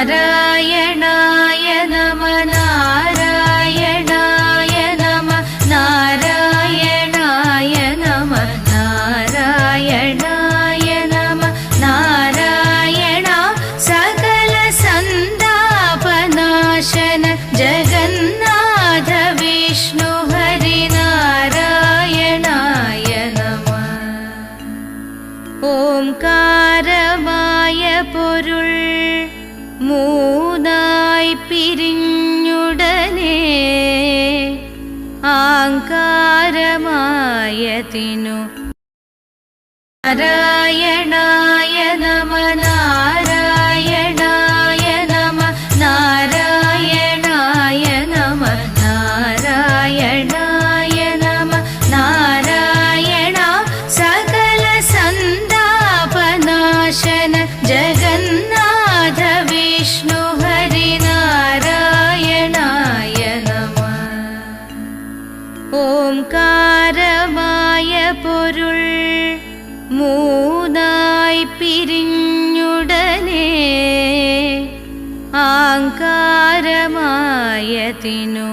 നാരായണായ നമ നാരായണായ നമ നാരായണായ നമ നാരായണായ നമ നാരായണ സകല സന്താപനാശന ജഗന്നാഥ വിഷ്ണു ഹരി നാരായണായ നമ. ഓംകാരമായ പൊരുൾ മൂന്നായി പിരിഞ്ഞുടനെ ആങ്കാരമായതിനു നാരായണായ നമ നാരായണായ നമ നാരായണായ നമ നാരായണായ നമ നാരായണ സകല സന്താപനാശന ജഗന്നാഥ വിഷ്ണു ഹരി നാരായണായ നമ. ഓംകാരമായ പൊരുൾ മൂന്നായി പിരിഞ്ഞുടനെ ആങ്കാരമായതിനു